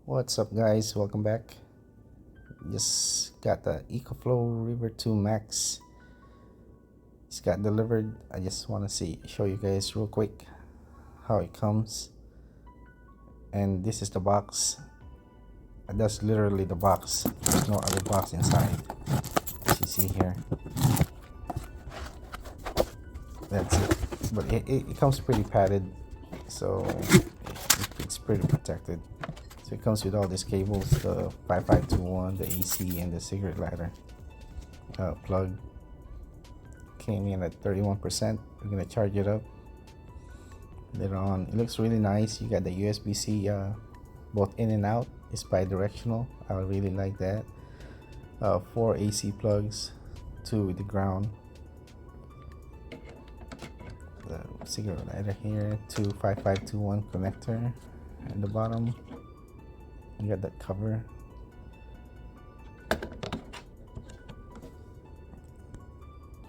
What's up, guys? Welcome back. Just got the Ecoflow River 2 Max. It's got delivered. I just want to show you guys real quick how it comes. And this is the box. That's literally the box. There's no other box inside, as you see here. That's it. But it comes pretty padded, so it's pretty protected. So it comes with all these cables, the 5521, the AC, and the cigarette lighter plug. Came in at 31%. We're gonna charge it up later on. It looks really nice. You got the USB-C both in and out. It's bi-directional. I really like that. 4 AC plugs, 2 with the ground. The cigarette lighter here, 2 5521 connector at the bottom. You got that cover.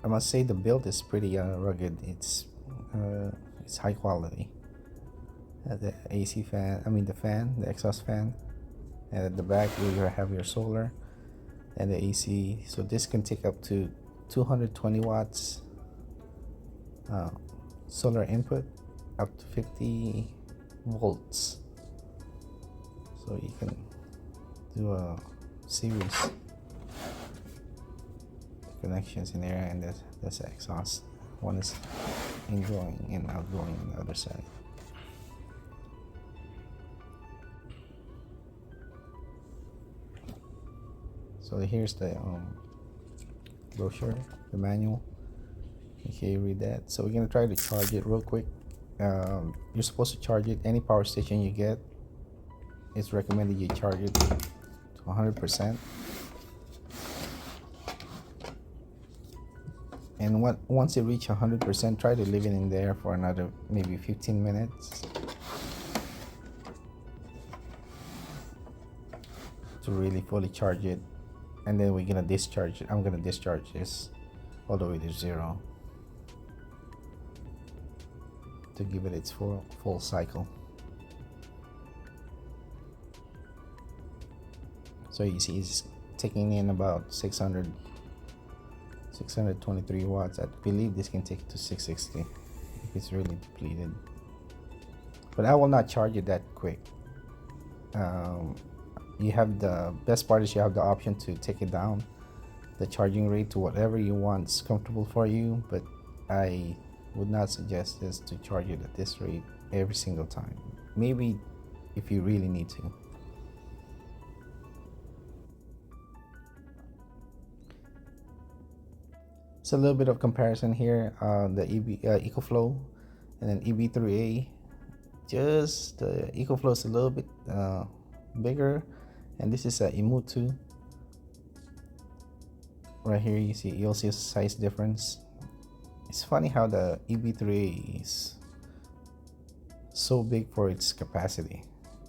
I must say the build is pretty rugged. It's high quality. The AC fan, the fan, the exhaust fan, and at the back you have your solar and the AC. So this can take up to 220 watts solar input, up to 50 volts. So you can do a series connections in there, and that's the exhaust. One is ingoing and outgoing on the other side. So here's the brochure, the manual. Okay, read that. So we're gonna try to charge it real quick. You're supposed to charge it any power station you get. It's recommended you charge it to 100%. And once it reaches 100%, try to leave it in there for another maybe 15 minutes to really fully charge it. And then we're gonna discharge it. I'm gonna discharge this all the way to 0 to give it its full cycle. So you see it's taking in about 623 watts. I believe this can take it to 660 if it's really depleted. But I will not charge it that quick. You have the best part is you have the option to take it down the charging rate to whatever you want is comfortable for you, but I would not suggest this to charge it at this rate every single time. Maybe if you really need to. It's a little bit of comparison here. The Ecoflow and then EB3A. Just the Ecoflow is a little bit bigger, and this is a Imutu. Right here you'll see a size difference. It's funny how the EB3A is so big for its capacity.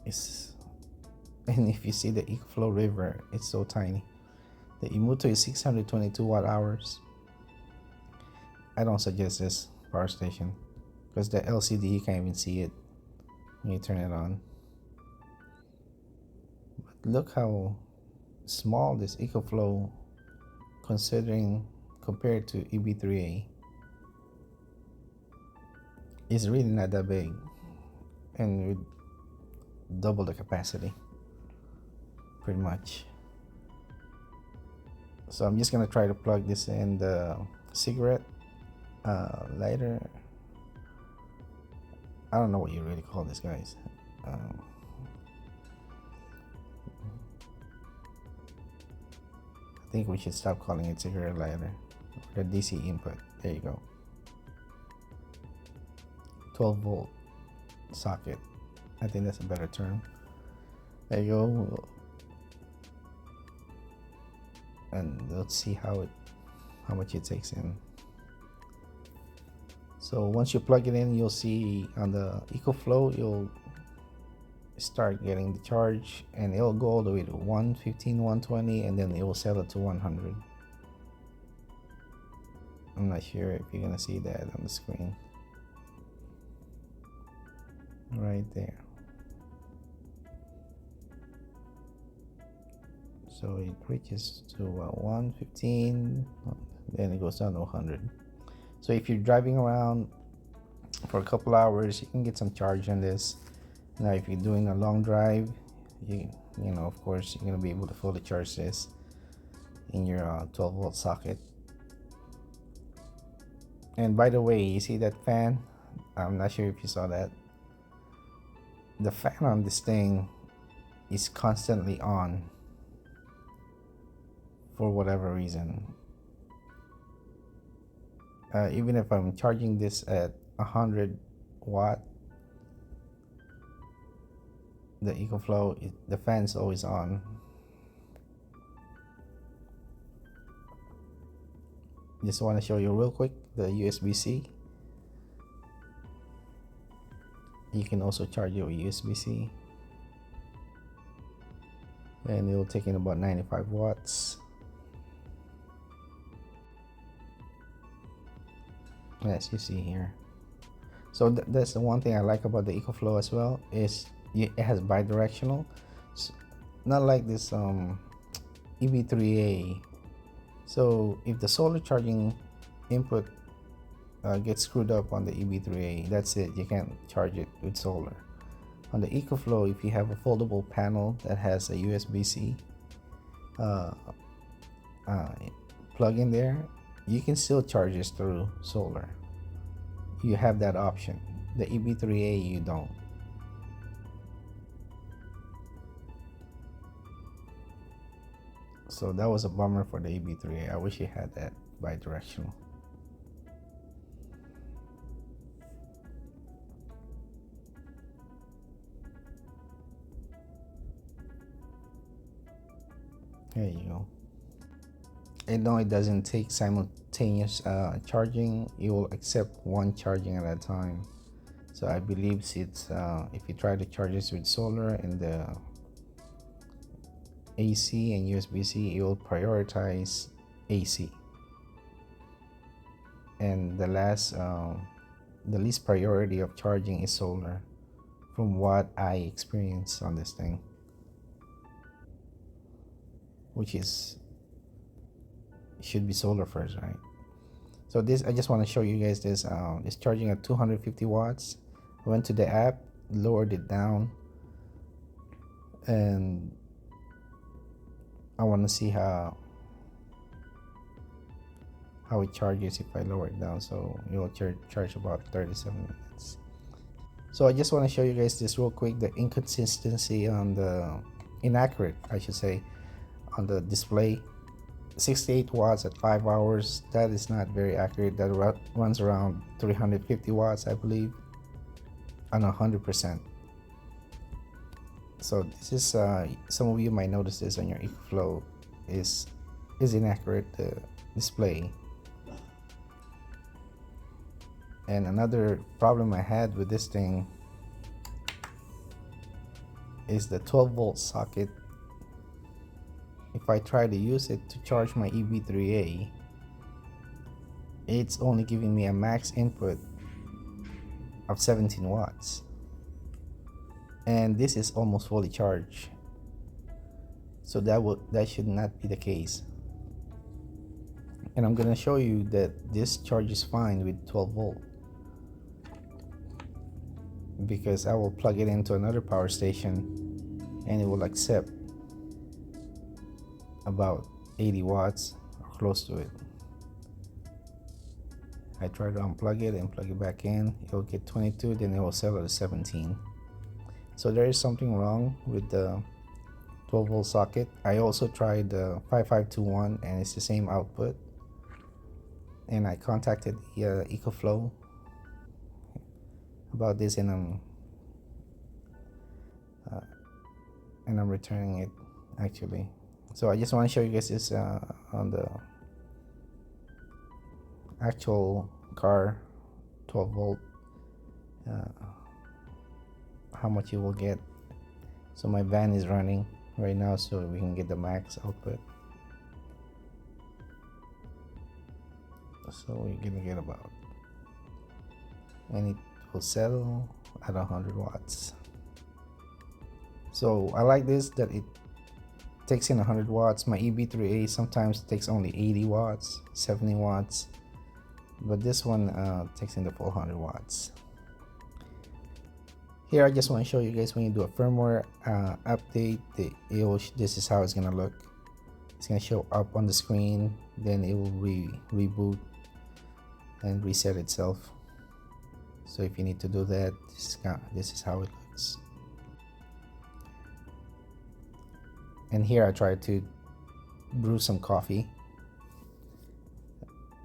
And if you see the Ecoflow River, it's so tiny. The Imutu is 622 watt hours. I don't suggest this power station because the LCD you can't even see it when you turn it on. But look how small this Ecoflow, compared to EB3A, is really not that big, and with double the capacity pretty much. So I'm just gonna try to plug this in the cigarette lighter. I don't know what you really call this, guys. I think we should stop calling it cigarette lighter. The DC input. There you go. 12 volt socket. I think that's a better term. There you go. And let's see how much it takes in. So once you plug it in, you'll see on the Ecoflow, you'll start getting the charge, and it'll go all the way to 115, 120, and then it will settle to 100. I'm not sure if you're gonna see that on the screen. Right there. So it reaches to 115, then it goes down to 100. So if you're driving around for a couple hours, you can get some charge on this. Now if you're doing a long drive, you know, of course you're gonna be able to fully charge this in your 12-volt socket. And by the way, you see that fan? I'm not sure if you saw that. The fan on this thing is constantly on for whatever reason. Even if I'm charging this at 100 watt, the Ecoflow, the fan's always on. Just want to show you real quick the USB-C. You can also charge it with USB-C, and it will take in about 95 watts. As you see here. So that's the one thing I like about the Ecoflow as well, is it has bi-directional. So, not like this EV3A. So if the solar charging input gets screwed up on the EV3A, that's it, you can't charge it with solar. On the Ecoflow, if you have a foldable panel that has a USB-C plug in there, you can still charge this through solar. You have that option. The EV3A, you don't. So that was a bummer for the EV3A. I wish it had that bi-directional. There you go. And no, it doesn't take simultaneous charging. It will accept one charging at a time. So I believe it's if you try to charge this with solar and the AC and USB-C, it will prioritize AC. And the least priority of charging is solar, from what I experienced on this thing, which is should be solar first, right? So this, I just want to show you guys this. It's charging at 250 watts. I went to the app, lowered it down, and I want to see how it charges if I lower it down. So it will charge about 37 minutes. So I just want to show you guys this real quick, the inconsistency on the inaccurate, I should say, on the display. 68 watts at 5 hours, that is not very accurate. That runs around 350 watts, I believe, on 100%. So this is some of you might notice this on your Ecoflow is inaccurate, the display. And another problem I had with this thing is the 12-volt socket. If I try to use it to charge my EV3A, it's only giving me a max input of 17 watts. And this is almost fully charged. So that should not be the case. And I'm gonna show you that this charges fine with 12 volt, because I will plug it into another power station and it will accept about 80 watts or close to it. I try to unplug it and plug it back in, it will get 22, then it will settle to 17. So there is something wrong with the 12 volt socket. I also tried the 5521 and it's the same output, and I contacted the Ecoflow about this, and I'm returning it actually. So I just want to show you guys this on the actual car, 12 volt, how much you will get. So my van is running right now, so we can get the max output. So we're gonna get about, and it will settle at 100 watts. So I like this, that takes in 100 watts. My EB3A sometimes takes only 80 watts, 70 watts, but this one takes in the full 100 watts. Here I just want to show you guys when you do a firmware update, this is how it's gonna look. It's gonna show up on the screen, then it will reboot and reset itself. So if you need to do that, this is how it looks. And here I tried to brew some coffee,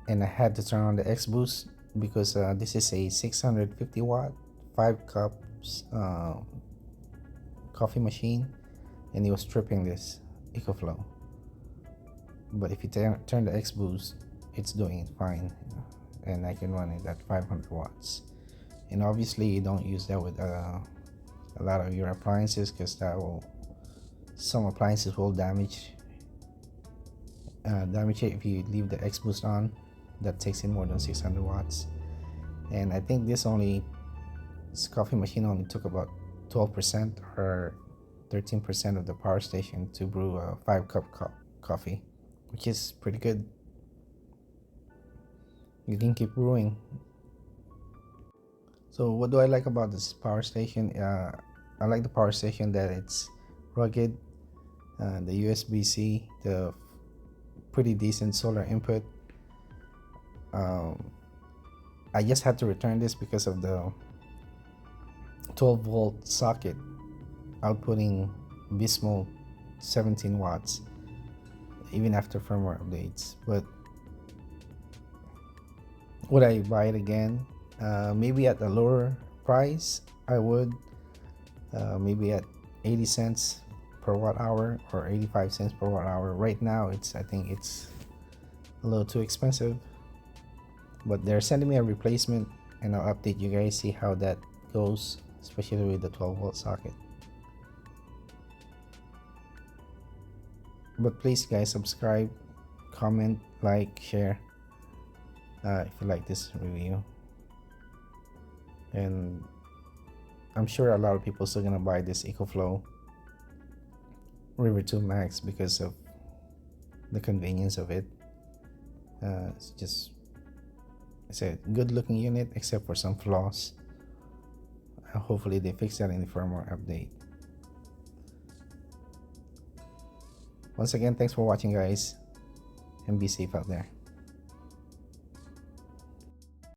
and I had to turn on the X boost because this is a 650 watt 5 cups coffee machine, and it was tripping this Ecoflow. But if you turn the X boost, it's doing it fine, and I can run it at 500 watts. And obviously you don't use that with a lot of your appliances, because some appliances will damage it if you leave the X boost on. That takes in more than 600 watts. And I think this coffee machine only took about 12% or 13% of the power station to brew a 5-cup coffee, which is pretty good. You can keep brewing. So what do I like about this power station? I like the power station that it's rugged, the USB-C, the pretty decent solar input. I just had to return this because of the 12-volt socket outputting abysmal 17 watts even after firmware updates. But would I buy it again? Maybe at a lower price I would, maybe at 80 cents per watt hour or 85 cents per watt hour. Right now I think it's a little too expensive, but they're sending me a replacement, and I'll update you guys, see how that goes, especially with the 12-volt socket. But please guys, subscribe, comment, like, share if you like this review. And I'm sure a lot of people are still gonna buy this Ecoflow River 2 Max because of the convenience of it. It's a good looking unit except for some flaws. Hopefully they fix that in the firmware update. Once again, thanks for watching guys, and be safe out there.